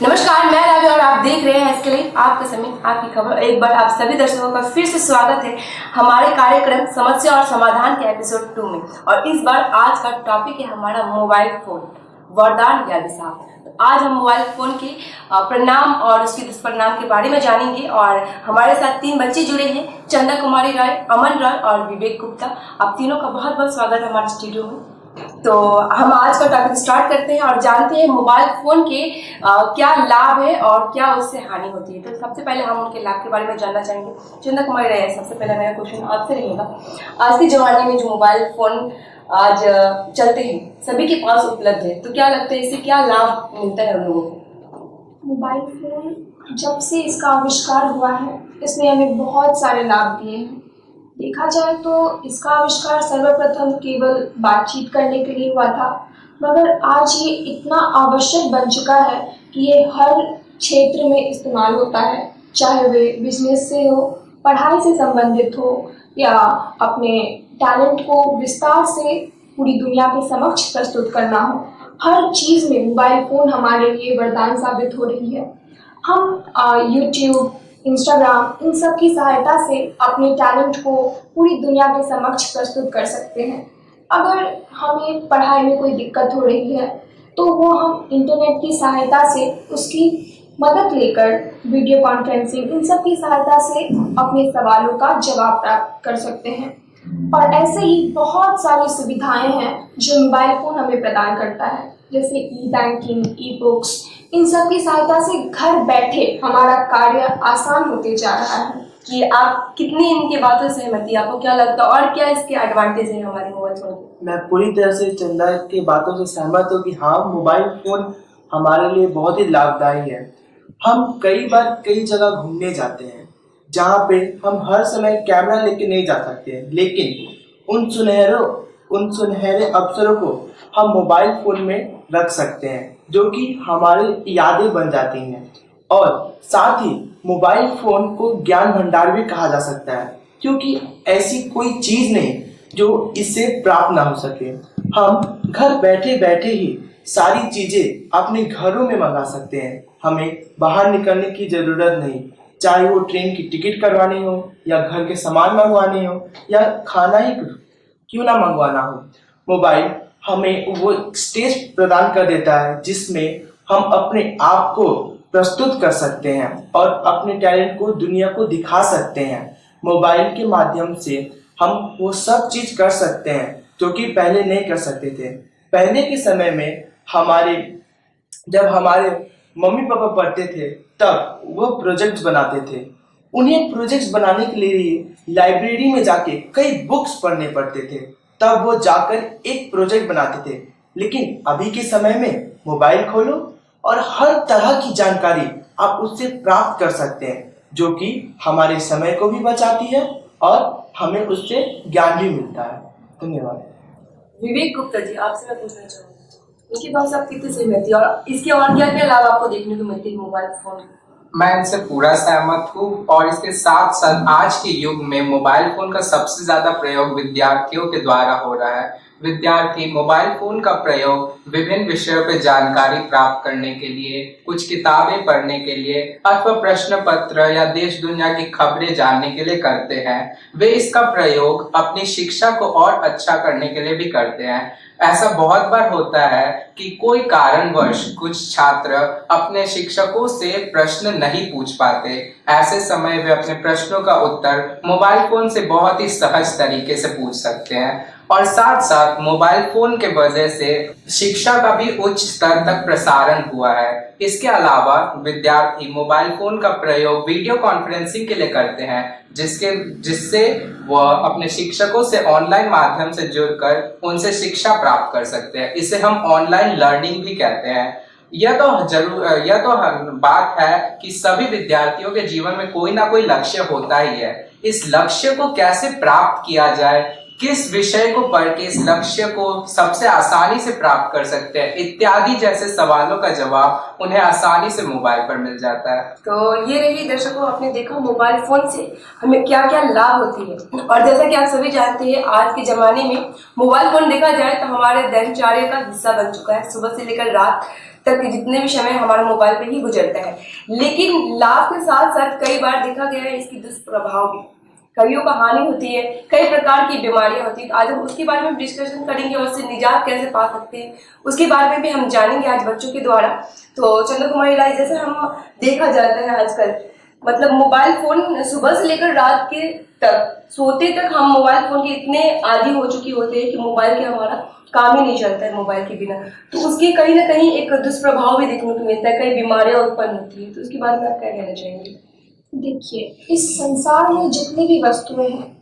नमस्कार, मैं रावी और आप देख रहे हैं इसके लिए आपका समय आपकी खबर। एक बार आप सभी दर्शकों का फिर से स्वागत है हमारे कार्यक्रम समस्या और समाधान के एपिसोड 2 में। और इस बार आज का टॉपिक है हमारा मोबाइल फोन, वरदान या अभिशाप। तो आज हम मोबाइल फोन के परिणाम और उसके दुष्परिणाम के बारे में जानेंगे। और हमारे साथ 3 बच्चे जुड़े हैं, चंदा कुमारी राय, अमन राय और विवेक गुप्ता। आप तीनों का बहुत बहुत स्वागत है हमारे स्टूडियो में। तो हम आज का टॉपिक स्टार्ट करते हैं और जानते हैं मोबाइल फोन के क्या लाभ है और क्या उससे हानि होती है। तो सबसे पहले हम उनके लाभ के बारे में जानना चाहेंगे। चंदा कुमारी रहे, सबसे पहले मेरा क्वेश्चन आपसे रहेगा। आज के ज़माने में जो मोबाइल फोन आज चलते हैं, सभी के पास उपलब्ध है, तो क्या लगता है इससे क्या लाभ मिलता है उन लोगों को? मोबाइल फोन जब से इसका आविष्कार हुआ है, इसने हमें बहुत सारे लाभ दिए हैं। देखा जाए तो इसका आविष्कार सर्वप्रथम केवल बातचीत करने के लिए हुआ था, मगर आज ये इतना आवश्यक बन चुका है कि ये हर क्षेत्र में इस्तेमाल होता है, चाहे वे बिजनेस से हो, पढ़ाई से संबंधित हो या अपने टैलेंट को विस्तार से पूरी दुनिया के समक्ष प्रस्तुत करना हो। हर चीज़ में मोबाइल फ़ोन हमारे लिए वरदान साबित हो रही है। हम यूट्यूब, इंस्टाग्राम, इन सब की सहायता से अपने टैलेंट को पूरी दुनिया के समक्ष प्रस्तुत कर सकते हैं। अगर हमें पढ़ाई में कोई दिक्कत हो रही है तो वो हम इंटरनेट की सहायता से उसकी मदद लेकर वीडियो कॉन्फ्रेंसिंग, इन सब की सहायता से अपने सवालों का जवाब प्राप्त कर सकते हैं। और ऐसे ही बहुत सारी सुविधाएं हैं जो मोबाइल फ़ोन हमें प्रदान करता है, जैसे ई बैंकिंग, ई बुक्स। इन सब की सहायता से घर बैठे हमारा कार्य आसान होते जा रहा है। कि आप कितनी इनकी बातों से सहमति, आपको क्या लगता है और क्या इसके एडवांटेज है हमारे मोबाइल फोन के? मैं पूरी तरह से चंदा की बातों से सहमत हूँ कि हाँ, मोबाइल फ़ोन हमारे लिए बहुत ही लाभदायी है। हम कई बार कई जगह घूमने जाते हैं जहाँ पे हम हर समय कैमरा लेके नहीं जा सकते हैं, लेकिन उन सुनहरे अवसरों को हम मोबाइल फ़ोन में रख सकते हैं, जो कि हमारी यादें बन जाती हैं। और साथ ही मोबाइल फ़ोन को ज्ञान भंडार भी कहा जा सकता है, क्योंकि ऐसी कोई चीज़ नहीं जो इससे प्राप्त ना हो सके। हम घर बैठे बैठे ही सारी चीज़ें अपने घरों में मंगा सकते हैं। हमें बाहर निकलने की ज़रूरत नहीं, चाहे वो ट्रेन की टिकट करवानी हो या घर के सामान मंगवाने हो या खाना ही क्यों ना मंगवाना हो। मोबाइल हमें वो स्टेज प्रदान कर देता है जिसमें हम अपने आप को प्रस्तुत कर सकते हैं और अपने टैलेंट को दुनिया को दिखा सकते हैं। मोबाइल के माध्यम से हम वो सब चीज़ कर सकते हैं जो कि पहले नहीं कर सकते थे। पहले के समय में जब हमारे मम्मी पापा पढ़ते थे तब वो प्रोजेक्ट्स बनाते थे। उन्हें प्रोजेक्ट्स बनाने के लिए लाइब्रेरी में जाके कई बुक्स पढ़ने पड़ते थे, तब वो जाकर एक प्रोजेक्ट बनाते थे। लेकिन अभी के समय में मोबाइल खोलो और हर तरह की जानकारी आप उससे प्राप्त कर सकते हैं, जो कि हमारे समय को भी बचाती है और हमें उससे ज्ञान भी मिलता है। धन्यवाद। विवेक गुप्ता जी, आपसे मैं पूछना चाहूँगी, इनकी बात से आप कितनी सहमति और इसके और क्या क्या लाभ आपको देखने को मिलते हैं मोबाइल फोन? मैं इनसे पूरा सहमत हूँ। और इसके साथ साथ आज के युग में मोबाइल फोन का सबसे ज्यादा प्रयोग विद्यार्थियों के द्वारा हो रहा है। विद्यार्थी मोबाइल फोन का प्रयोग विभिन्न विषयों पर जानकारी प्राप्त करने के लिए, कुछ किताबें पढ़ने के लिए अथवा प्रश्न पत्र या देश दुनिया की खबरें जानने के लिए करते हैं। वे इसका प्रयोग अपनी शिक्षा को और अच्छा करने के लिए भी करते हैं। ऐसा बहुत बार होता है कि कोई कारणवश कुछ छात्र अपने शिक्षकों से प्रश्न नहीं पूछ पाते। ऐसे समय वे अपने प्रश्नों का उत्तर मोबाइल फोन से बहुत ही सहज तरीके से पूछ सकते हैं। और साथ साथ मोबाइल फोन के वजह से शिक्षा का भी उच्च स्तर तक प्रसारण हुआ है। इसके अलावा विद्यार्थी मोबाइल फोन का प्रयोग वीडियो कॉन्फ्रेंसिंग के लिए करते हैं, जिससे वह अपने शिक्षकों से ऑनलाइन माध्यम से जुड़कर उनसे शिक्षा प्राप्त कर सकते हैं। इसे हम ऑनलाइन लर्निंग भी कहते हैं। यह तो बात है कि सभी विद्यार्थियों के जीवन में कोई ना कोई लक्ष्य होता ही है। इस लक्ष्य को कैसे प्राप्त किया जाए, किस विषय को पढ़ के इस लक्ष्य को सबसे आसानी से प्राप्त कर सकते हैं इत्यादि जैसे सवालों का जवाब उन्हें आसानी से मोबाइल पर मिल जाता है। तो ये रही दर्शकों, आपने देखा मोबाइल फोन से हमें क्या क्या लाभ होती है। और जैसा कि आप सभी जानते हैं, आज के ज़माने में मोबाइल फ़ोन देखा जाए तो हमारे दिनचर्या का हिस्सा बन चुका है। सुबह से लेकर रात तक के जितने भी समय हमारा मोबाइल पे ही गुजरता है। लेकिन लाभ के साथ साथ कई बार देखा गया है इसकी दुष्प्रभाव भी, कईयों को हानि होती है, कई प्रकार की बीमारियां होती हैं। तो आज हम उसके बारे में डिस्कशन करेंगे और उससे निजात कैसे पा सकते हैं उसके बारे में भी हम जानेंगे आज बच्चों के द्वारा। तो चंद्र कुमारी राय, जैसे हम देखा जाता है आजकल, मतलब मोबाइल फोन सुबह से लेकर रात के तक सोते तक हम मोबाइल फोन के इतने आदी हो चुके होते हैं कि मोबाइल के हमारा काम ही नहीं चलता है मोबाइल के बिना। तो उसके कहीं ना कहीं एक दुष्प्रभाव भी देखने को मिलता है, कई बीमारियां उत्पन्न होती है। तो उसके बारे में आप क्या कहना चाहेंगे? देखिए, इस संसार में जितनी भी वस्तुएं हैं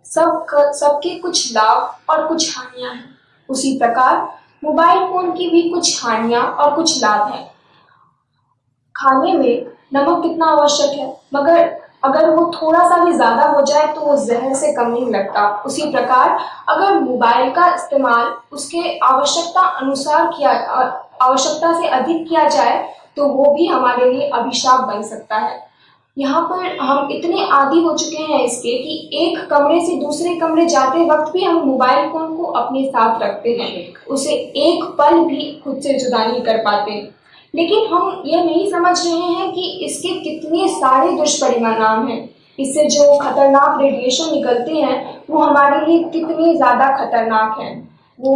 सबके कुछ लाभ और कुछ हानियां हैं। उसी प्रकार मोबाइल फोन की भी कुछ हानियां और कुछ लाभ हैं। खाने में नमक कितना आवश्यक है, मगर अगर वो थोड़ा सा भी ज़्यादा हो जाए तो वो जहर से कम नहीं लगता। उसी प्रकार अगर मोबाइल का इस्तेमाल उसके आवश्यकता से अधिक किया जाए तो वो भी हमारे लिए अभिशाप बन सकता है। यहाँ पर हम इतने आदी हो चुके हैं इसके कि एक कमरे से दूसरे कमरे जाते वक्त भी हम मोबाइल फोन को अपने साथ रखते हैं, उसे एक पल भी खुद से जुदा नहीं कर पाते। लेकिन हम ये नहीं समझ रहे हैं कि इसके कितने सारे दुष्परिणाम हैं। इससे जो खतरनाक रेडिएशन निकलते हैं वो हमारे लिए कितने ज़्यादा खतरनाक हैं। वो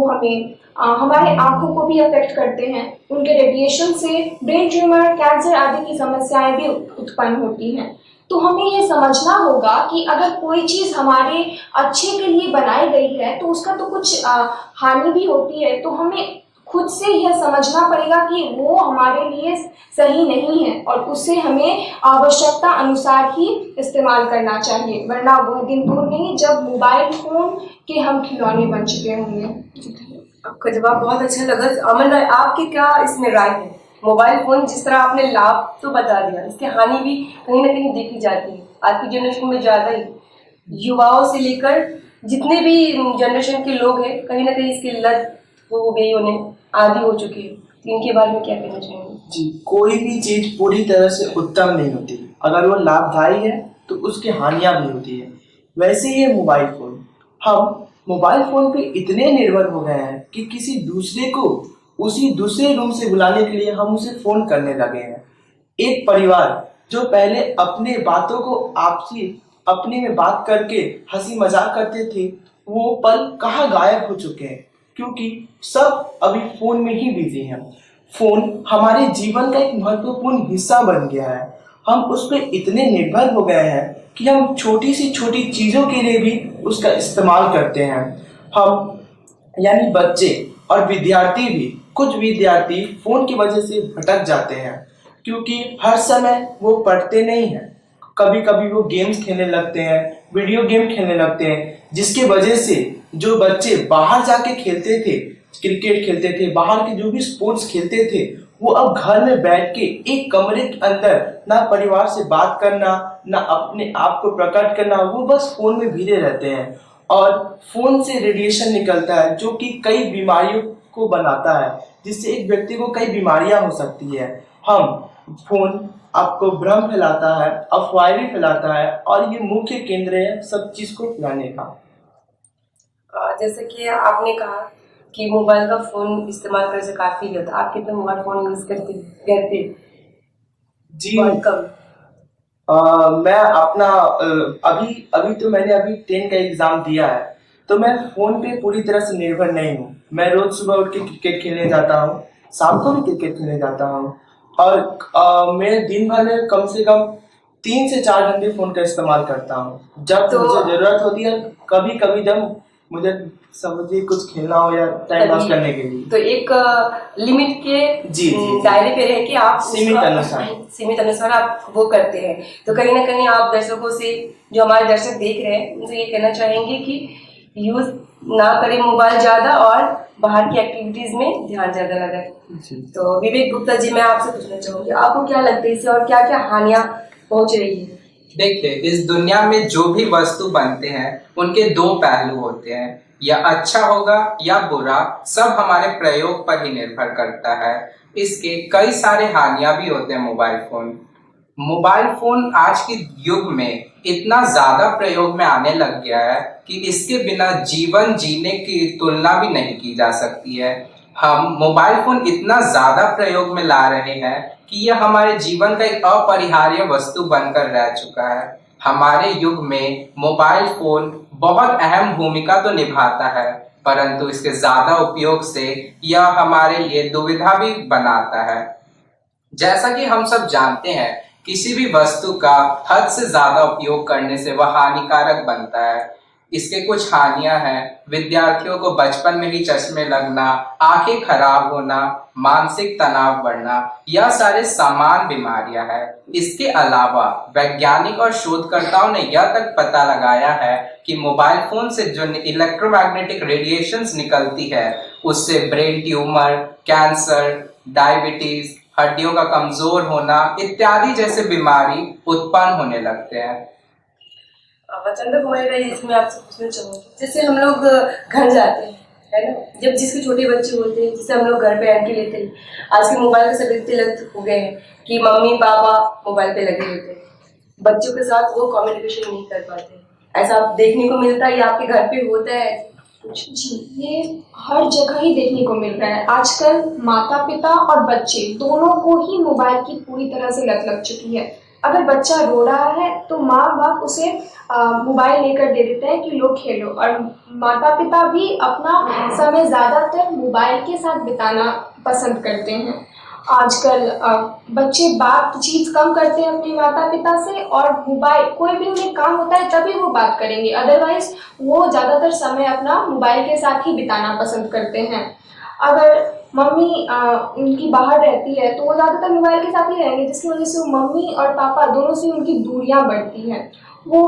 हमारे आँखों को भी अफेक्ट करते हैं। उनके रेडिएशन से ब्रेन ट्यूमर, कैंसर आदि की समस्याएं भी उत्पन्न होती हैं। तो हमें ये समझना होगा कि अगर कोई चीज़ हमारे अच्छे के लिए बनाई गई है तो उसका तो कुछ हानि भी होती है। तो हमें खुद से यह समझना पड़ेगा कि वो हमारे लिए सही नहीं है और उससे हमें आवश्यकता अनुसार ही इस्तेमाल करना चाहिए, वरना वह दिन दूर नहीं जब मोबाइल फोन के हम खिलौने बन चुके होंगे। आपका जवाब बहुत अच्छा लगा। अमन राय, आपकी क्या इसमें राय है? मोबाइल फोन जिस तरह आपने लाभ तो बता दिया, इसकी हानि भी कहीं ना कहीं देखी जाती है। आज की जनरेशन में ज़्यादा ही युवाओं से लेकर जितने भी जनरेशन के लोग हैं कहीं ना कहीं इसकी लत हो गई, उन्हें आदी हो चुकी है। तो इनके बारे में क्या कहना चाहेंगे? जी, कोई भी चीज पूरी तरह से उत्तम नहीं होती। अगर वो लाभदायी है तो उसकी हानियां भी होती है। वैसे ही है मोबाइल फोन। हम मोबाइल फोन पे इतने निर्भर हो गए हैं कि किसी दूसरे को उसी दूसरे रूम से बुलाने के लिए हम उसे फोन करने लगे हैं। एक परिवार जो पहले अपने बातों को आपसी अपने में बात करके हंसी मजाक करते थे, वो पल कहाँ गायब हो चुके हैं, क्योंकि सब अभी फोन में ही बिजी हैं। फोन हमारे जीवन का एक महत्वपूर्ण हिस्सा बन गया है। हम उस पर इतने निर्भर हो गए हैं कि हम छोटी सी छोटी चीज़ों के लिए भी उसका इस्तेमाल करते हैं। हम यानी बच्चे और विद्यार्थी भी, कुछ विद्यार्थी फ़ोन की वजह से भटक जाते हैं, क्योंकि हर समय वो पढ़ते नहीं हैं। कभी कभी वो गेम्स खेलने लगते हैं, वीडियो गेम खेलने लगते हैं, जिसके वजह से जो बच्चे बाहर जाके खेलते थे, क्रिकेट खेलते थे, बाहर के जो भी स्पोर्ट्स खेलते थे, वो अब घर में बैठ के एक कमरे के अंदर ना परिवार से बात करना, ना अपने आप को प्रकट करना, वो बस फोन में भिड़े रहते हैं। और फोन से रेडिएशन निकलता है जो कि कई बीमारियों को बनाता है, जिससे एक व्यक्ति को कई बीमारियां हो सकती है। फोन आपको भ्रम फैलाता है, अफवाहें भी फैलाता है, और ये मुख्य केंद्र है सब चीज को फैलाने का। जैसे कि आपने कहा कि मोबाइल का फोन इस्तेमाल करने से काफी होता है। आप कितना मोबाइल फोन यूज करते? जी, कब? मैं अपना अभी तो मैंने अभी 10 का एग्जाम दिया है, तो मैं फोन पे पूरी तरह से निर्भर नहीं हूँ। मैं रोज सुबह उठ के क्रिकेट खेलने जाता हूँ, शाम को भी क्रिकेट खेलने जाता हूँ, और मैं दिन भर में कम से कम 3 से 4 घंटे फोन का इस्तेमाल करता हूँ। जब मुझे जरूरत होती है, कभी कभी जब मुझे समझिए कुछ खेलना हो या टाइम पास करने के लिए। तो एक लिमिट के जी दायरे पे रह के आप सीमित अनुसार आप वो करते हैं। तो कहीं ना कहीं आप दर्शकों से, जो हमारे दर्शक देख रहे हैं, उनसे ये कहना चाहेंगे कि यूज ना करें मोबाइल ज्यादा और बाहर की एक्टिविटीज में ध्यान ज्यादा लगाएं। तो विवेक गुप्ता जी, मैं आपसे पूछना चाहूंगी, आपको क्या लगता है इससे और क्या क्या हानियां पहुंच रही है? देखिए, इस दुनिया में जो भी वस्तु बनते हैं उनके दो पहलू होते हैं, या अच्छा होगा या बुरा, सब हमारे प्रयोग पर ही निर्भर करता है। इसके कई सारे हानियां भी होते हैं। मोबाइल फोन आज के युग में इतना ज्यादा प्रयोग में आने लग गया है कि इसके बिना जीवन जीने की तुलना भी नहीं की जा सकती है। हम मोबाइल फोन इतना ज्यादा प्रयोग में ला रहे हैं कि यह हमारे जीवन का एक अपरिहार्य वस्तु बनकर रह चुका है। हमारे युग में मोबाइल फोन बहुत अहम भूमिका तो निभाता है, परंतु इसके ज्यादा उपयोग से यह हमारे लिए दुविधा भी बनाता है। जैसा कि हम सब जानते हैं, किसी भी वस्तु का हद से ज्यादा उपयोग करने से वह हानिकारक बनता है। इसके कुछ हानियां हैं। विद्यार्थियों को बचपन में ही चश्मे लगना, आंखें खराब होना, मानसिक तनाव बढ़ना, यह सारे सामान्य बीमारियां हैं। इसके अलावा वैज्ञानिक और शोधकर्ताओं ने यह तक पता लगाया है कि मोबाइल फोन से जो इलेक्ट्रोमैग्नेटिक रेडिएशंस निकलती है, उससे ब्रेन ट्यूमर, कैंसर, डायबिटीज, हड्डियों का कमजोर होना इत्यादि जैसे बीमारी उत्पन्न होने लगते हैं। चंद्र कुमारी रही, इसमें आपसे पूछना चाहूंगी, जैसे हम लोग घर जाते हैं, है ना, जब जिसके छोटे बच्चे होते हैं, जिसे हम लोग घर पे एंट्री लेते हैं, आज के मोबाइल के सब इतने लत हो गए हैं कि मम्मी पापा मोबाइल पे लगे रहते हैं, बच्चों के साथ वो कम्युनिकेशन नहीं कर पाते। ऐसा देखने को मिलता है या आपके घर पे होता है कुछ? जी, ये हर जगह ही देखने को मिल रहा है। आजकल माता पिता और बच्चे दोनों को ही मोबाइल की पूरी तरह से लत लग चुकी है। अगर बच्चा रो रहा है तो माँ बाप उसे मोबाइल लेकर दे देते हैं कि लो खेलो, और माता पिता भी अपना समय ज़्यादातर मोबाइल के साथ बिताना पसंद करते हैं। आजकल बच्चे बातचीत कम करते हैं अपने माता पिता से, और मोबाइल, कोई भी उन्हें काम होता है तभी वो बात करेंगे, अदरवाइज वो ज़्यादातर समय अपना मोबाइल के साथ ही बिताना पसंद करते हैं। अगर मम्मी उनकी बाहर रहती है तो वो ज़्यादातर मोबाइल के साथ ही रहेंगे, जिसकी वजह से मम्मी और पापा दोनों से उनकी दूरियां बढ़ती हैं। वो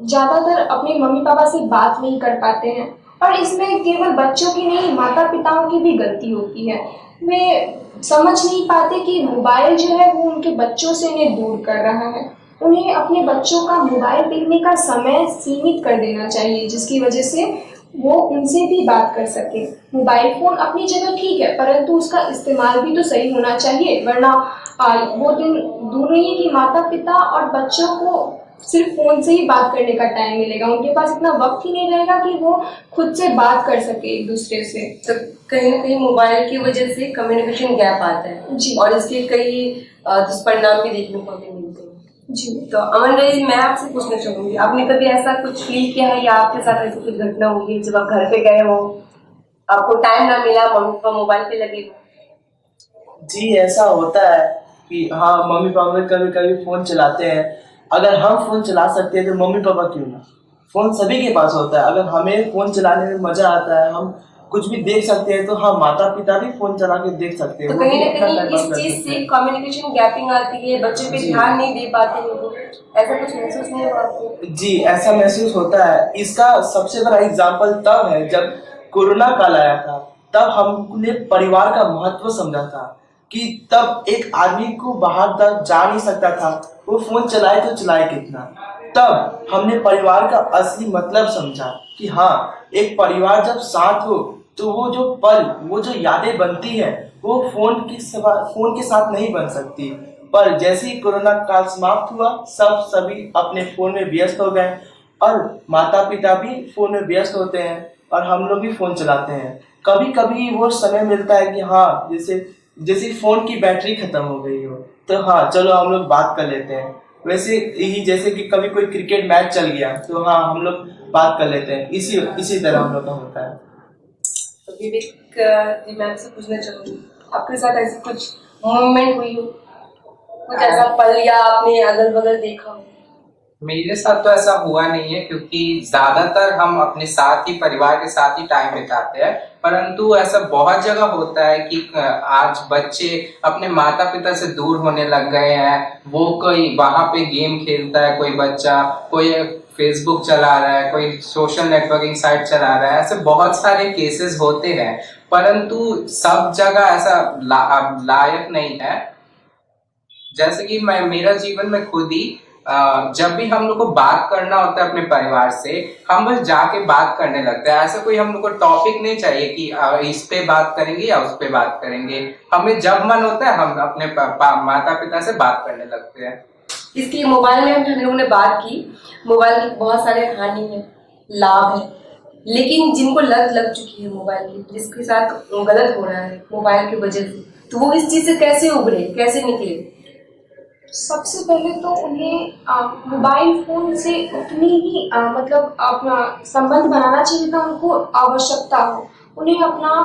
ज़्यादातर अपने मम्मी पापा से बात नहीं कर पाते हैं, और इसमें केवल बच्चों की नहीं, माता पिताओं की भी गलती होती है। वे समझ नहीं पाते कि मोबाइल जो है वो उनके बच्चों से इन्हें दूर कर रहा है। उन्हें अपने बच्चों का मोबाइल देखने का समय सीमित कर देना चाहिए, जिसकी वजह से वो उनसे भी बात कर सके। मोबाइल फ़ोन अपनी जगह ठीक है, परंतु उसका इस्तेमाल भी तो सही होना चाहिए, वरना वो दिन दूर नहीं है कि माता पिता और बच्चों को सिर्फ फ़ोन से ही बात करने का टाइम मिलेगा। उनके पास इतना वक्त ही नहीं रहेगा कि वो खुद से बात कर सके एक दूसरे से। तो कहीं ना कहीं मोबाइल की वजह से कम्युनिकेशन गैप आता है जी, और इसके कई दुष्परिणाम भी देखने को हमें मिलते हैं। जी। तो अमन रही, मैं आपसे पूछना चाहूंगी, आपने कभी ऐसा कुछ फील किया है या आपके साथ ऐसी कुछ घटना हुई है जब आप घर पे गए हो, आपको टाइम ना मिला, मम्मी पापा मोबाइल पे लगे हो? जी, ऐसा होता है कि हाँ, मम्मी पापा कभी कभी फ़ोन चलाते हैं। अगर हम फ़ोन चला सकते हैं तो मम्मी पापा क्यों ना? फ़ोन सभी के पास होता है। अगर हमें फ़ोन चलाने में मज़ा आता है, हम कुछ भी देख सकते हैं, तो हाँ, माता पिता भी फ़ोन चला के देख सकते हैं। तो वो भी कहीं ना अपना कहीं टाइम पास इस कर चीज सकते से हैं। कम्युनिकेशन गैपिंग आती है, बच्चों पे जी। ध्यान नहीं दे पाते हैं वो, ऐसा कुछ महसूस नहीं हुआ आपको? जी, ऐसा महसूस होता है। इसका सबसे बड़ा एग्जाम्पल तब है जब कोरोना काल आया था। तब हमने परिवार का महत्व समझा था कि तब एक आदमी को बाहर तक जा नहीं सकता था, वो फ़ोन चलाए तो चलाए कितना। तब हमने परिवार का असली मतलब समझा कि हाँ, एक परिवार जब साथ हो तो वो जो पल, वो जो यादें बनती है, वो फ़ोन के साथ नहीं बन सकती। पर जैसे ही कोरोना काल समाप्त हुआ, सभी अपने फ़ोन में व्यस्त हो गए, और माता पिता भी फ़ोन में व्यस्त होते हैं, और हम लोग भी फ़ोन चलाते हैं। कभी कभी वो समय मिलता है कि हाँ, जैसे फ़ोन की बैटरी ख़त्म हो गई हो, तो हाँ, चलो हम लोग बात कर लेते हैं। वैसे ही जैसे कि कभी कोई क्रिकेट मैच चल गया तो हाँ, हम लोग बात कर लेते हैं। इसी तरह हम लोग का होता है। तो विवेक जी, मैं आपसे पूछना चाहूंगी, आपके साथ ऐसी कुछ मोमेंट हुई हो, कुछ ऐसा पल या आपने अगल बगल देखा हो? मेरे साथ तो ऐसा हुआ नहीं है, क्योंकि ज्यादातर हम अपने साथ ही, परिवार के साथ ही टाइम बिताते हैं। परंतु ऐसा बहुत जगह होता है कि आज बच्चे अपने माता पिता से दूर होने लग गए हैं। वो कोई वहां पे गेम खेलता है, कोई बच्चा, कोई फेसबुक चला रहा है, कोई सोशल नेटवर्किंग साइट चला रहा है। ऐसे बहुत सारे केसेस होते हैं, परंतु सब जगह ऐसा लायक नहीं है। जैसे कि मेरा जीवन में खुद ही जब भी हम लोग को बात करना होता है अपने परिवार से, हम बस जाके बात करने लगते हैं। ऐसा कोई हम लोग को टॉपिक नहीं चाहिए कि इस पे बात करेंगे या उस पे बात करेंगे। हमें जब मन होता है हम अपने माता पिता से बात करने लगते हैं। इसकी मोबाइल में हम लोगों ने बात की, मोबाइल की बहुत सारे हानि है, लाभ है, लेकिन जिनको लत लग चुकी है मोबाइल की, जिसके साथ गलत हो रहा है मोबाइल की वजह से, तो वो इस चीज से कैसे उभरे, कैसे निकले? सबसे पहले तो उन्हें मोबाइल फ़ोन से उतनी ही मतलब अपना संबंध बनाना चाहिए जितना उनको आवश्यकता हो। उन्हें अपना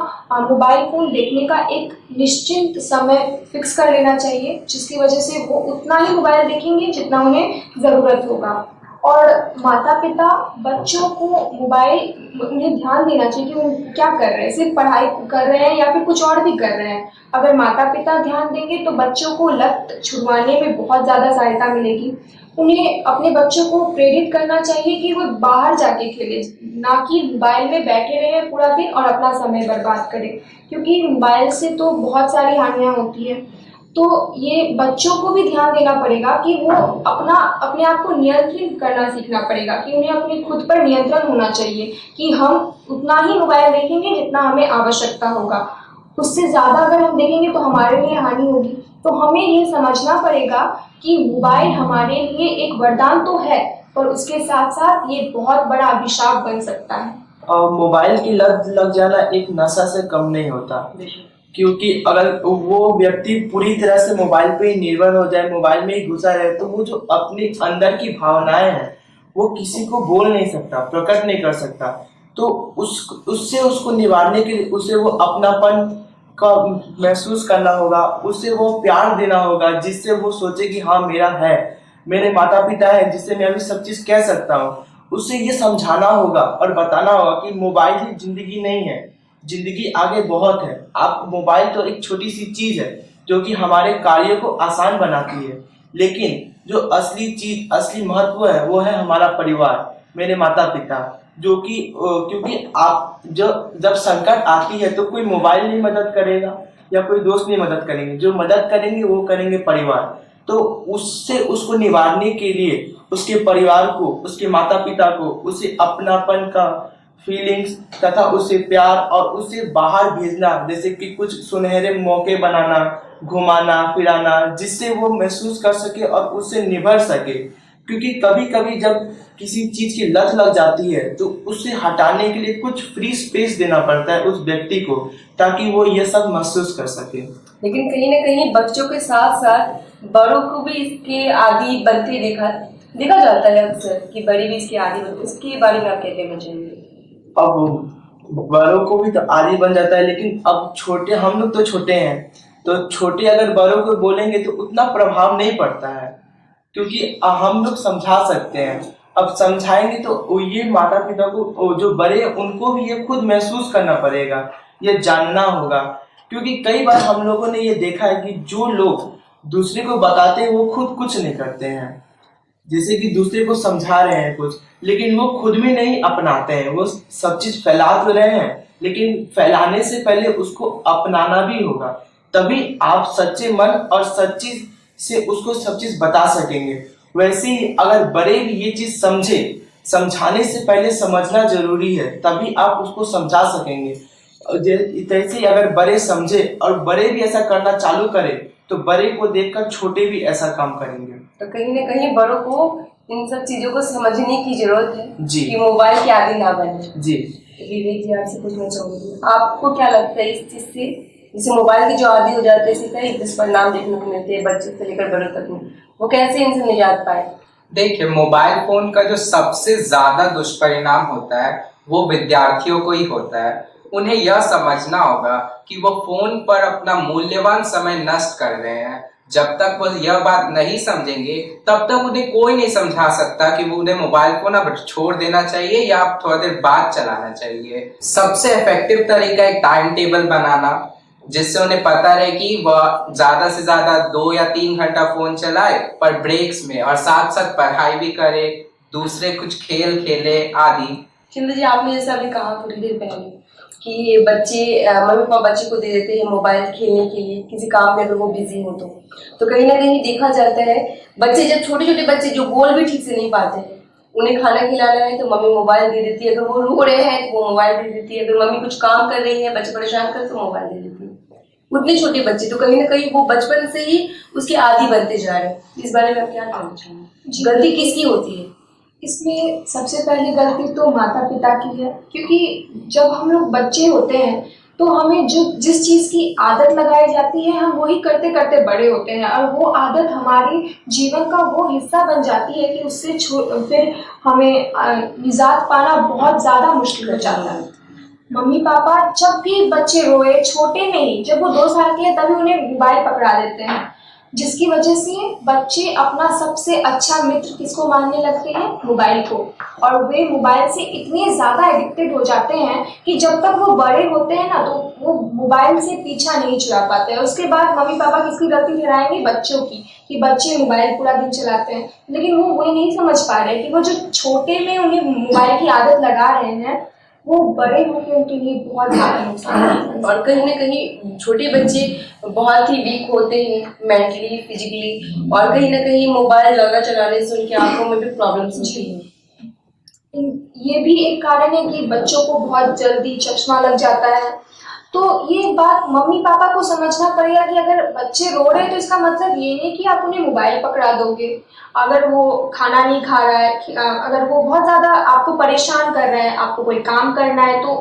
मोबाइल फ़ोन देखने का एक निश्चित समय फ़िक्स कर लेना चाहिए, जिसकी वजह से वो उतना ही मोबाइल देखेंगे जितना उन्हें ज़रूरत होगा। और माता-पिता बच्चों को मोबाइल उन्हें ध्यान देना चाहिए कि वो क्या कर रहे हैं, सिर्फ़ पढ़ाई कर रहे हैं या फिर कुछ और भी कर रहे हैं। अगर माता-पिता ध्यान देंगे तो बच्चों को लत छुड़वाने में बहुत ज़्यादा सहायता मिलेगी। उन्हें अपने बच्चों को प्रेरित करना चाहिए कि वो बाहर जाके खेलें, ना कि मोबाइल में बैठे रहें पूरा दिन और अपना समय बर्बाद करें, क्योंकि मोबाइल से तो बहुत सारी हानियाँ होती हैं। तो ये बच्चों को भी ध्यान देना पड़ेगा कि वो अपने आप को नियंत्रित करना सीखना पड़ेगा, कि उन्हें अपने खुद पर नियंत्रण होना चाहिए कि हम उतना ही मोबाइल देखेंगे जितना हमें आवश्यकता होगा। उससे ज़्यादा अगर हम देखेंगे तो हमारे लिए हानि होगी। तो हमें ये समझना पड़ेगा कि मोबाइल हमारे लिए एक वरदान तो है, पर उसके साथ-साथ ये बहुत बड़ा अभिशाप बन सकता है। और मोबाइल की लत लग जाना एक नशा से कम नहीं होता, क्योंकि अगर वो व्यक्ति पूरी तरह से मोबाइल पे ही निर्भर हो जाए, मोबाइल में ही घुसा रहे, तो वो जो अपने अंदर की भावनाएं हैं वो किसी को बोल नहीं सकता, प्रकट नहीं कर सकता। तो उससे उसको निवारने के लिए उसे वो अपनापन का महसूस करना होगा, उसे वो प्यार देना होगा, जिससे वो सोचे कि हाँ मेरा है, मेरे माता पिता है जिससे मैं अभी सब चीज़ कह सकता हूँ। उसे ये समझाना होगा और बताना होगा कि मोबाइल ही जिंदगी नहीं है, जिंदगी आगे बहुत है। आप मोबाइल तो एक छोटी सी चीज़ है जो कि हमारे कार्यों को आसान बनाती है, लेकिन जो असली चीज़, असली महत्व है वो है हमारा परिवार, मेरे माता पिता, जो कि क्योंकि आप जब संकट आती है तो कोई मोबाइल नहीं मदद करेगा या कोई दोस्त नहीं मदद करेंगे, जो मदद करेंगे वो करेंगे परिवार। तो उससे उसको निवारने के लिए उसके परिवार को, उसके माता पिता को, उसे अपनापन का फीलिंग्स तथा उसे प्यार और उसे बाहर भेजना, जैसे कि कुछ सुनहरे मौके बनाना, घुमाना फिराना, जिससे वो महसूस कर सके और उससे निभर सके। क्योंकि कभी कभी जब किसी चीज की लत लग जाती है तो उससे हटाने के लिए कुछ फ्री स्पेस देना पड़ता है उस व्यक्ति को, ताकि वो ये सब महसूस कर सके। लेकिन कहीं ना कहीं बच्चों के साथ साथ बड़ों को भी इसके आदी बनते देखा जाता है अक्सर, कि बड़े भी इसके आदी बनते। इसके बारे में आप क्या कहना चाहेंगे? अब बड़ों को भी तो आदी बन जाता है, लेकिन अब छोटे, हम लोग तो छोटे हैं, तो छोटे अगर बड़ों को बोलेंगे तो उतना प्रभाव नहीं पड़ता है, क्योंकि हम लोग समझा सकते हैं। अब समझाएंगे तो ये माता पिता को, जो बड़े हैं उनको भी ये खुद महसूस करना पड़ेगा, ये जानना होगा। क्योंकि कई बार हम लोगों ने ये देखा है कि जो लोग दूसरे को बताते हैं वो खुद कुछ नहीं करते हैं। जैसे कि दूसरे को समझा रहे हैं कुछ, लेकिन वो खुद में नहीं अपनाते हैं। वो सब चीज फैला तो रहे हैं, लेकिन फैलाने से पहले उसको अपनाना भी होगा, तभी आप सच्चे मन और सच्ची से उसको सब चीज बता सकेंगे। वैसे ही अगर बड़े भी ये चीज समझे, समझाने से पहले समझना जरूरी है, तभी आप उसको समझा सकेंगे। जैसे अगर बड़े समझे और बड़े भी ऐसा करना चालू करें तो बड़े को देखकर छोटे भी ऐसा काम करेंगे। तो कहीं ना कहीं बड़ों को इन सब चीजों को समझने की जरूरत है जी। कि मोबाइल के आदी ना बने। जी। विवेक जी, आपसे पूछना चाहूंगी, आपको क्या लगता है इस चीज से, जैसे मोबाइल के जो आदी हो जाते हैं, इससे कई दुष्परिणाम देखने को मिलते हैं बच्चों से लेकर बड़ों तक में, वो कैसे इनसे निजात पाए? देखिए, मोबाइल फोन का जो सबसे ज्यादा दुष्परिणाम होता है वो विद्यार्थियों को ही होता है। उन्हें यह समझना होगा कि वो फोन पर अपना मूल्यवान समय नष्ट कर रहे हैं। जब तक वो यह बात नहीं समझेंगे तब तक उन्हें कोई नहीं समझा सकता कि वो उन्हें मोबाइल फोन अब छोड़ देना चाहिए या अब थोड़ा देर बाद चलाना चाहिए। सबसे इफेक्टिव तरीका एक टाइम टेबल बनाना, जिससे उन्हें पता रहे कि वह ज्यादा से ज्यादा 2 या 3 घंटा फोन चलाए, पर ब्रेक्स में, और साथ साथ पढ़ाई भी करे, दूसरे कुछ खेल खेले आदि। चिंता जी, आपने जैसा अभी कहा थोड़ी देर पहले कि बच्चे मम्मी पापा बच्चे को दे देते हैं मोबाइल खेलने के लिए, किसी काम में अगर वो बिजी हो तो कहीं ना कहीं देखा जाता है बच्चे, जब छोटे छोटे बच्चे जो बोल भी ठीक से नहीं पाते हैं, उन्हें खाना खिलाना है तो मम्मी मोबाइल दे देती है, अगर वो रो रहे हैं तो वो मोबाइल दे देती है, अगर मम्मी कुछ काम कर रही है, बच्चे परेशान कर तो मोबाइल दे देती है। उतने छोटे बच्चे तो कहीं ना कहीं वो बचपन से ही उसके आदी बनते जा रहे हैं। इस बारे में आप क्या कहना चाहेंगे? गलती किसकी होती है? इसमें सबसे पहली गलती तो माता पिता की है, क्योंकि जब हम लोग बच्चे होते हैं तो हमें जिस चीज़ की आदत लगाई जाती है हम वही करते करते बड़े होते हैं, और वो आदत हमारे जीवन का वो हिस्सा बन जाती है कि उससे फिर हमें निजात पाना बहुत ज़्यादा मुश्किल हो जाता है। मम्मी पापा जब भी बच्चे रोए, छोटे में ही, जब वो 2 साल के हैं तभी उन्हें मोबाइल पकड़ा देते हैं, जिसकी वजह से बच्चे अपना सबसे अच्छा मित्र किसको मानने लगते हैं? मोबाइल को। और वे मोबाइल से इतने ज़्यादा एडिक्टेड हो जाते हैं कि जब तक वो बड़े होते हैं ना तो वो मोबाइल से पीछा नहीं छुड़ा पाते हैं। उसके बाद मम्मी पापा किसकी गलती ठहराएंगे? बच्चों की, कि बच्चे मोबाइल पूरा दिन चलाते हैं। लेकिन वो वही नहीं समझ पा रहे कि वो जो छोटे में उन्हें मोबाइल की आदत लगा रहे हैं वो बड़े होकर उनके लिए बहुत ज़्यादा नुकसान है। और कहीं ना कहीं छोटे बच्चे बहुत ही वीक होते हैं मेंटली, फिजिकली, और कहीं ना कहीं मोबाइल ज़्यादा चलाने से उनकी आंखों में भी प्रॉब्लम्स होती हैं। ये भी एक कारण है कि बच्चों को बहुत जल्दी चश्मा लग जाता है। तो ये बात मम्मी पापा को समझना पड़ेगा कि अगर बच्चे रो रहे हैं तो इसका मतलब ये नहीं कि आप उन्हें मोबाइल पकड़ा दोगे। अगर वो खाना नहीं खा रहा है, अगर वो बहुत ज़्यादा आपको परेशान कर रहे हैं, आपको कोई काम करना है, तो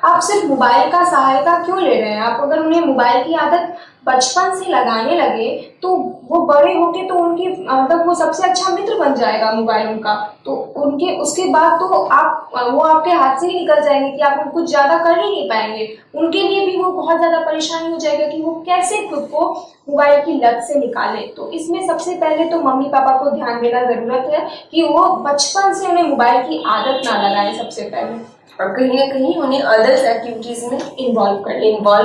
आप सिर्फ मोबाइल का सहायता क्यों ले रहे हैं? आप अगर उन्हें मोबाइल की आदत बचपन से लगाने लगे तो वो बड़े होके तो उनकी मतलब वो सबसे अच्छा मित्र बन जाएगा मोबाइल उनका। तो उनके उसके बाद तो वो आपके हाथ से ही निकल जाएंगे कि आप कुछ ज़्यादा कर ही नहीं पाएंगे। उनके लिए भी वो बहुत ज़्यादा परेशानी हो जाएगा कि वो कैसे खुद को मोबाइल की लत से निकाले। तो इसमें सबसे पहले तो मम्मी पापा को ध्यान देना ज़रूरत है कि वो बचपन से उन्हें मोबाइल की आदत ना लगाएं सबसे पहले, और कहीं ना कहीं उन्हें अदर्स एक्टिविटीज में इन्वॉल्व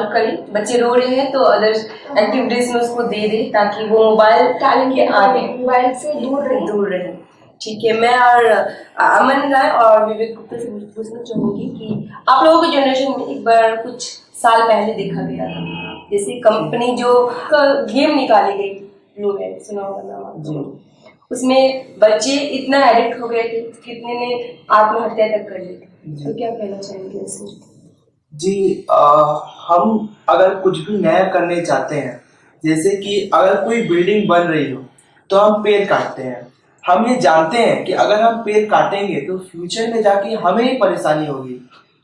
करें। बच्चे रो रहे हैं तो अदर्स एक्टिविटीज में उसको दे दे ताकि वो मोबाइल के आगे मोबाइल से दूर रहे। ठीक है, मैं और अमन राय और विवेक गुप्ता से पूछना चाहूंगी कि आप लोगों के जनरेशन में एक बार कुछ साल पहले देखा गया था, जैसे कंपनी जो गेम निकाली गई ब्लू वेल, सुना होगा नाम आपने, उसमें बच्चे इतना एडिक्ट हो गए थे, कितने ने आत्महत्या तक कर ली थी। तो क्या कहना चाहेंगे इसमें? जी, हम अगर कुछ भी नया करने चाहते हैं, जैसे कि अगर कोई बिल्डिंग बन रही हो तो हम पेड़ काटते हैं। हम ये जानते हैं कि अगर हम पेड़ काटेंगे तो फ्यूचर में जाके हमें ही परेशानी होगी,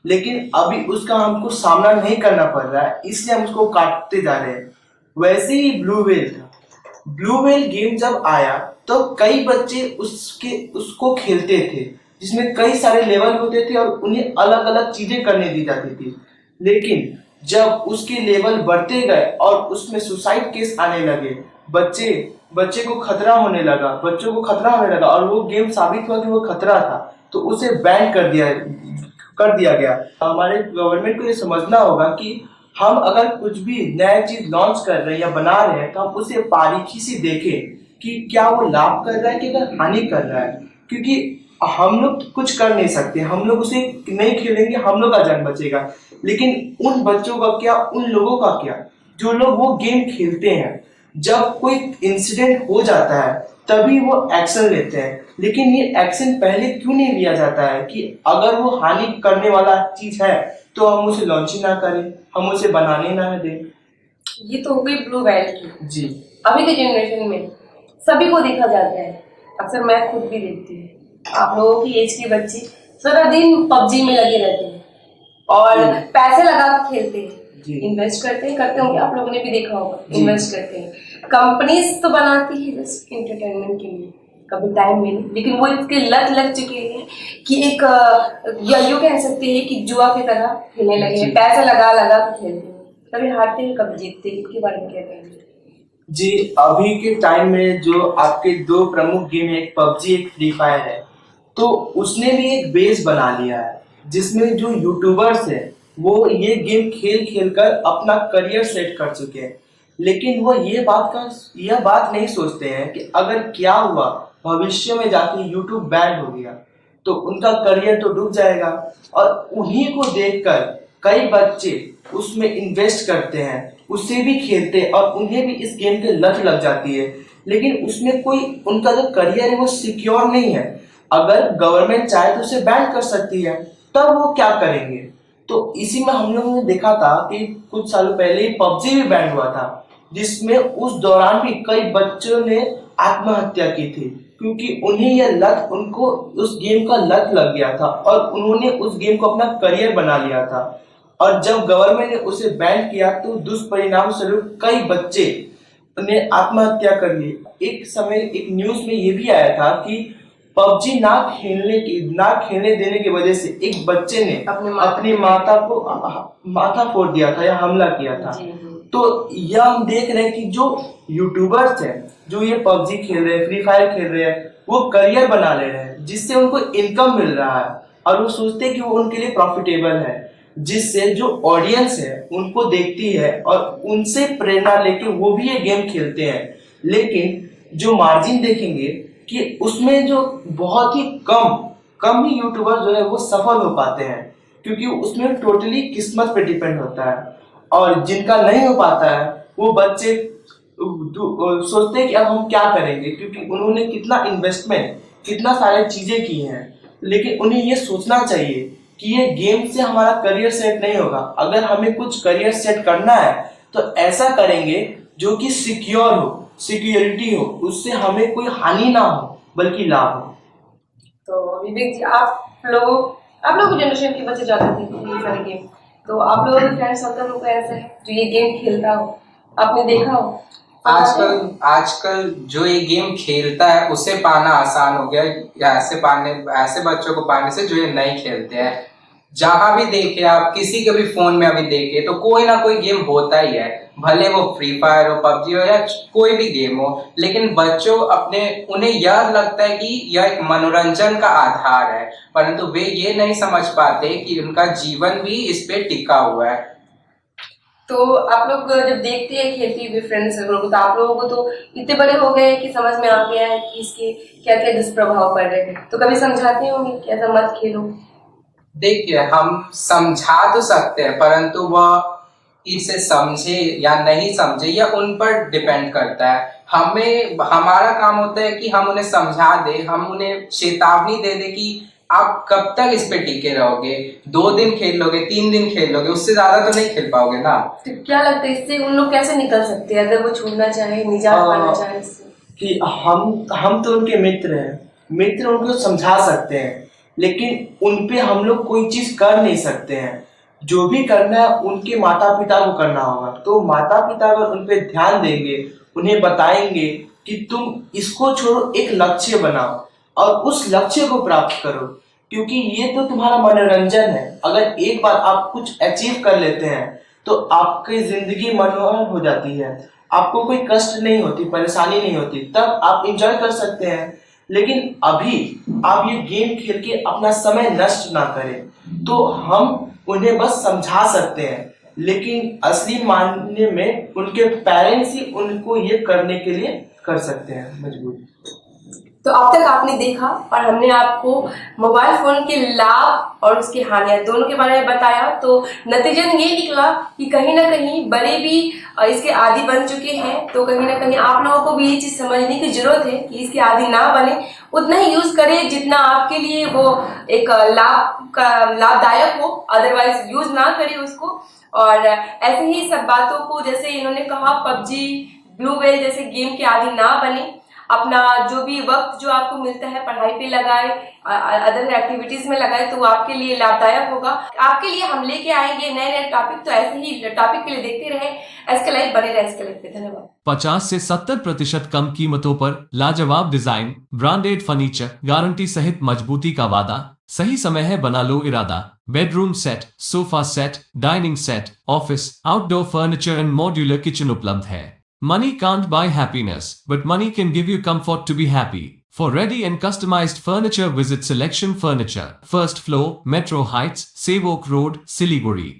लेकिन अभी उसका हमको सामना नहीं करना पड़ रहा है, इसलिए हम उसको काटते जा रहे हैं। वैसे ही ब्लू वेल था। ब्लू वेल गेम जब आया तो कई बच्चे उसको खेलते थे, जिसमें कई सारे लेवल होते थे और उन्हें अलग अलग चीजें करने दी जाती थी। लेकिन जब उसके लेवल बढ़ते गए और उसमें सुसाइड केस आने लगे, बच्चों को खतरा होने लगा और वो गेम साबित हुआ कि वो खतरा था, तो उसे बैन कर दिया गया। हमारे गवर्नमेंट को ये समझना होगा कि हम अगर कुछ भी नया चीज लॉन्च कर रहे हैं या बना रहे हैं तो हम उसे बारीकी से देखें कि क्या वो लाभ कर रहा है कि अगर हानि कर रहा है, क्योंकि हम लोग कुछ कर नहीं सकते, हम लोग उसे नहीं खेलेंगे, हम लोग का जान बचेगा, लेकिन उन बच्चों का क्या, उन लोगों का क्या जो लोग वो गेम खेलते हैं। जब कोई इंसिडेंट हो जाता है तभी वो एक्शन लेते हैं, लेकिन ये एक्शन पहले क्यों नहीं लिया जाता है कि अगर वो हानि करने वाला चीज है तो हम उसे लॉन्च ही ना करें, हम उसे बनाने ना दें। ये तो हो गई ब्लू वेल की। जी, अभी के जनरेशन में सभी को देखा जाता है, अक्सर मैं खुद भी देखती हूँ, आप लोगों की एज के बच्चे सारा दिन पबजी में लगे रहते हैं और पैसे लगा के खेलते हैं, इन्वेस्ट करते होंगे, आप लोगों ने भी देखा होगा, इन्वेस्ट करते हैं। कंपनीज तो बनाती है जस्ट इंटरटेनमेंट के लिए, कभी टाइम मिले, लेकिन वो इसके लत लग चुके हैं कि एक यूँ कह सकते हैं कि जुआ की तरह खेलने लगे हैं, पैसे लगा के खेलते हैं, कभी हारते हैं कभी जीतते हैं। इनके बारे में क्या कहेंगे? जी, अभी के टाइम में जो आपके दो प्रमुख गेम है, एक पबजी एक फ्री फायर है, तो उसने भी एक बेस बना लिया है जिसमें जो यूट्यूबर्स है वो ये गेम खेल कर अपना करियर सेट कर चुके हैं, लेकिन वो यह बात नहीं सोचते हैं कि अगर क्या हुआ भविष्य में जाके यूट्यूब बैन हो गया तो उनका करियर तो डूब जाएगा। और उन्हीं को देखकर कई बच्चे उसमें इन्वेस्ट करते हैं, उससे भी खेलते हैं और उन्हें भी इस गेम की लत लग जाती है, लेकिन उसमें कोई उनका जो करियर है वो सिक्योर नहीं है। अगर गवर्नमेंट चाहे तो उसे बैन कर सकती है, तब वो क्या करेंगे? तो इसी में हम लोगों ने देखा था कि कुछ सालों पहले ही पबजी भी बैन हुआ था, जिसमें उस दौरान भी कई बच्चों ने आत्महत्या की थी, क्योंकि उन्हें यह लत, उनको उस गेम का लत लग गया था और उन्होंने उस गेम को अपना करियर बना लिया था। और जब गवर्नमेंट ने उसे बैन किया तो दुष्परिणाम स्वरूप कई बच्चे ने आत्महत्या कर ली। एक समय एक न्यूज में ये भी आया था कि पबजी ना खेलने देने की वजह से एक बच्चे ने अपनी माता को माथा फोड़ दिया था या हमला किया था। तो यह हम देख रहे हैं कि जो यूट्यूबर्स हैं, जो ये पबजी खेल रहे हैं, फ्री फायर खेल रहे हैं, वो करियर बना ले रहे हैं, जिससे उनको इनकम मिल रहा है और वो सोचते हैं कि वो उनके लिए प्रॉफिटेबल है, जिससे जो ऑडियंस है उनको देखती है और उनसे प्रेरणा लेके वो भी ये गेम खेलते हैं। लेकिन जो मार्जिन देखेंगे कि उसमें जो बहुत ही कम ही यूट्यूबर जो है वो सफल हो पाते हैं, क्योंकि उसमें टोटली किस्मत पे डिपेंड होता है। और जिनका नहीं हो पाता है वो बच्चे सोचते हैं कि अब हम क्या करेंगे, क्योंकि उन्होंने कितना इन्वेस्टमेंट, कितना सारी चीजें की हैं। लेकिन उन्हें ये सोचना चाहिए कि ये गेम से हमारा करियर सेट नहीं होगा। अगर हमें कुछ करियर सेट करना है तो ऐसा करेंगे जो कि सिक्योर हो, सिक्योरिटी हो, उससे हमें कोई हानि ना हो बल्कि लाभ हो। तो विवेक जी, आप लोगों की जनरेशन के बच्चे ज्यादा खेलते हैं ये सारे गेम, तो आप लोगों के फ्रेंड सर्कल में कोई ऐसा है जो ये गेम खेलता हो, आपने देखा हो? आजकल जो ये गेम खेलता है उसे पाना आसान हो गया है। ऐसे बच्चों को पाने से जो ये नहीं खेलते हैं। जहां भी देखे आप, किसी के भी फोन में अभी देखे तो कोई ना कोई गेम होता ही है, भले वो फ्री फायर हो, पबजी हो या कोई भी गेम हो। लेकिन बच्चों उन्हें यह लगता है कि यह एक मनोरंजन का आधार है, परंतु वे ये नहीं समझ पाते कि उनका जीवन भी इस पे टिका हुआ है। तो आप लोग जब देखते हैं खेलती हुई फ्रेंड्स सर्कल को, तो आप लोगों को तो इतने बड़े हो गए हैं कि समझ में आ गया है कि इसके क्या क्या दुष्प्रभाव पड़ रहे हैं, तो कभी समझाते होंगे कि ऐसा मत खेलो? देखिए, हम समझा तो सकते हैं, परंतु वह इसे समझे या नहीं समझे यह उन पर डिपेंड करता है। हमारा काम होता है कि हम उन्हें समझा दे, हम उन्हें चेतावनी दे दे कि आप कब तक इस पे टिके रहोगे। 2 दिन खेल लोगे, 3 दिन खेल लोगे, उससे ज्यादा तो नहीं खेल पाओगे ना। तो क्या लगता है इससे उन लोग कैसे निकल सकते हैं, अगर वो छोड़ना चाहे, निजात पाना चाहे इससे? कि हम तो उनके मित्र हैं, मित्र उनको समझा सकते हैं, लेकिन उन पे हम लोग कोई चीज कर नहीं सकते हैं। जो भी करना है उनके माता पिता को करना होगा। तो माता पिता अगर उन पे ध्यान देंगे, उन्हें बताएंगे कि तुम इसको छोड़ो, एक लक्ष्य बनाओ और उस लक्ष्य को प्राप्त करो, क्योंकि ये तो तुम्हारा मनोरंजन है। अगर एक बार आप कुछ अचीव कर लेते हैं तो आपकी जिंदगी मनोहर हो जाती है, आपको कोई कष्ट नहीं होती, परेशानी नहीं होती, तब आप एंजॉय कर सकते हैं। लेकिन अभी आप ये गेम खेल के अपना समय नष्ट ना करें। तो हम उन्हें बस समझा सकते हैं, लेकिन असली मायने में उनके पेरेंट्स ही उनको ये करने के लिए कर सकते हैं मजबूर। तो अब तक आपने देखा और हमने आपको मोबाइल फोन के लाभ और उसकी हानियां दोनों के बारे में बताया। तो नतीजन ये निकला कि कहीं ना कहीं बड़े भी इसके आदी बन चुके हैं। तो कहीं ना कहीं आप लोगों को भी ये चीज समझने की जरूरत है कि इसके आदी ना बने, उतना ही यूज करें जितना आपके लिए वो एक लाभदायक हो, अदरवाइज यूज ना करें उसको। और ऐसे ही सब बातों को, जैसे इन्होंने कहा पबजी, ब्लू वेल जैसे गेम के आदी ना बने। अपना जो भी वक्त जो आपको मिलता है पढ़ाई पे लगाए, अदर एक्टिविटीज में लगाए, तो वो आपके लिए लाभदायक होगा। आपके लिए हम लेके आएंगे नए नए टॉपिक, तो ऐसे ही टॉपिक के लिए देखते रहे एसके लाइव, बने रहे एसके लाइव पे। धन्यवाद। 50 से 70% कम कीमतों पर लाजवाब डिजाइन, ब्रांडेड फर्नीचर, गारंटी सहित मजबूती का वादा। सही समय है, बना लो इरादा। Bedroom set, sofa set, dining set, office, outdoor furniture and modular kitchen उपलब्ध है। Money can't buy happiness, but money can give you comfort to be happy. For ready and customized furniture, visit Selection Furniture, first floor, Metro Heights, Sevok Road, Siliguri.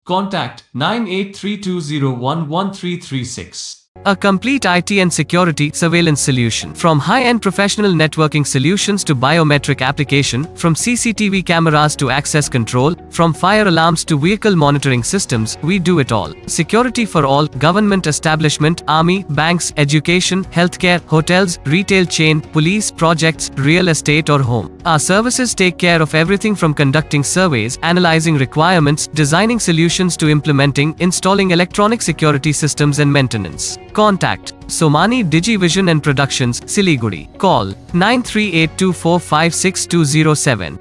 Contact 9832011336. A complete IT and security surveillance solution. From high-end professional networking solutions to biometric application, from CCTV cameras to access control, from fire alarms to vehicle monitoring systems, we do it all. Security for all, government establishment, army, banks, education, healthcare, hotels, retail chain, police, projects, real estate or home. Our services take care of everything from conducting surveys, analyzing requirements, designing solutions to implementing, installing electronic security systems and maintenance. Contact Somani Digivision and Productions, Siliguri. Call 9382456207.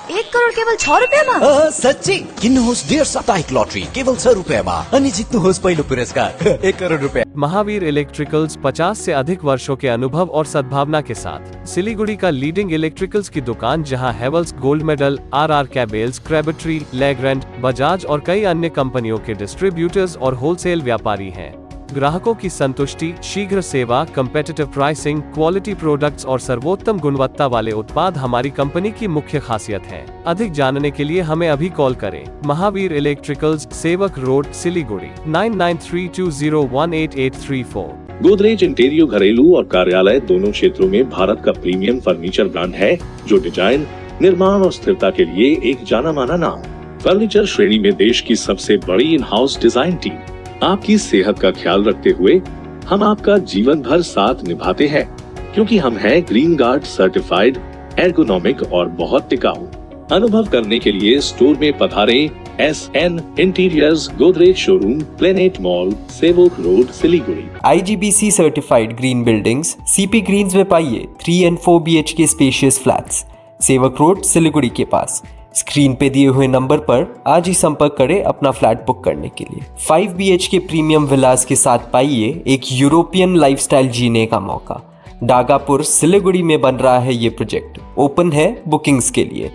एक करोड़ केवल 6 रुपियाँमा? सच्ची किन्नुहोस् डेढ साप्ताहिक lottery केवल 6 रुपियाँमा अनि जित्नुहोस् पहिलो पुरस्कार 1 करोड़ रुपया। महावीर इलेक्ट्रिकल्स 50 से अधिक वर्षों के अनुभव और सद्भावना के साथ सिलीगुड़ी का लीडिंग इलेक्ट्रिकल्स की दुकान, जहां Havells Gold Medal, RR cables, Crabtree, Legrand, Bajaj और कई अन्य कंपनियों के डिस्ट्रीब्यूटर्स और होलसेल व्यापारी हैं। ग्राहकों की संतुष्टि, शीघ्र सेवा, कम्पेटिटिव प्राइसिंग, क्वालिटी प्रोडक्ट्स और सर्वोत्तम गुणवत्ता वाले उत्पाद हमारी कंपनी की मुख्य खासियत है। अधिक जानने के लिए हमें अभी कॉल करें। महावीर इलेक्ट्रिकल्स, सेवक रोड, सिलीगुड़ी 9932018834। गोदरेज इंटीरियर घरेलू और कार्यालय दोनों क्षेत्रों में भारत का प्रीमियम फर्नीचर ब्रांड है, जो डिजाइन, निर्माण और स्थिरता के लिए एक जाना माना नाम। फर्नीचर श्रेणी में देश की सबसे बड़ी इन हाउस डिजाइन टीम आपकी सेहत का ख्याल रखते हुए हम आपका जीवन भर साथ निभाते हैं, क्योंकि हम हैं ग्रीन गार्ड सर्टिफाइड, एर्गोनॉमिक और बहुत टिकाऊ। अनुभव करने के लिए स्टोर में पधारें। SN interiors, Godrej showroom, Planet Mall, Sevoke Road, Siliguri. IGBC certified green buildings, CP Greens में पाइए 3 and 4 BHK spacious flats, Sevoke Road, Siliguri के पास। स्क्रीन पे दिए हुए नंबर पर आज ही संपर्क करें अपना फ्लैट बुक करने के लिए। 5 BHK प्रीमियम विलास के साथ पाइए एक यूरोपियन लाइफस्टाइल जीने का मौका। डागापुर, सिलीगुड़ी में बन रहा है ये प्रोजेक्ट। ओपन है बुकिंग्स के लिए।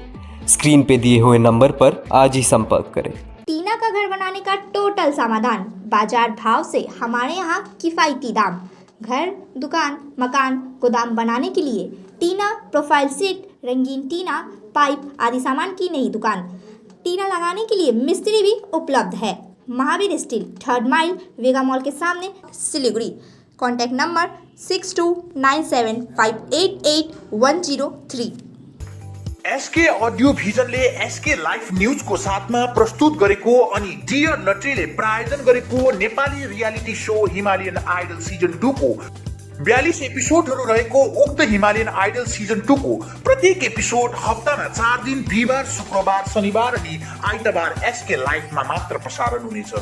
स्क्रीन पे दिए हुए नंबर पर आज ही संपर्क करें। टीना का घर बनाने का टोटल समाधान, बाजार भाव से हमारे यहाँ किफायती दाम। घर, दुकान, मकान, गोदाम बनाने के लिए टीना, प्रोफाइल सीट, रंगीन टीना, पाइप आदि सामान की नई दुकान। टीना लगाने के लिए मिस्त्री भी उपलब्ध है। Mahavir steel, 3rd mile, Vega Mall के सामने, Siliguri. Contact number 6297588103। SK audio भिजनले एसके लाइफ न्यूजको साथमा प्रस्तुत गरेको अनि डियर नट्रीले प्रायोजन गरेको Nepali reality show Himalayan Idol season 2 को 42 एपिसोडहरू रहेको उक्त हिमालयन आइडल सिजन 2 को प्रत्येक एपिसोड हप्तामा 4 दिन बिहिबार, शुक्रबार, शनिबार अनि आइतबार एसके लाइफमा मात्र प्रसारण हुनेछ।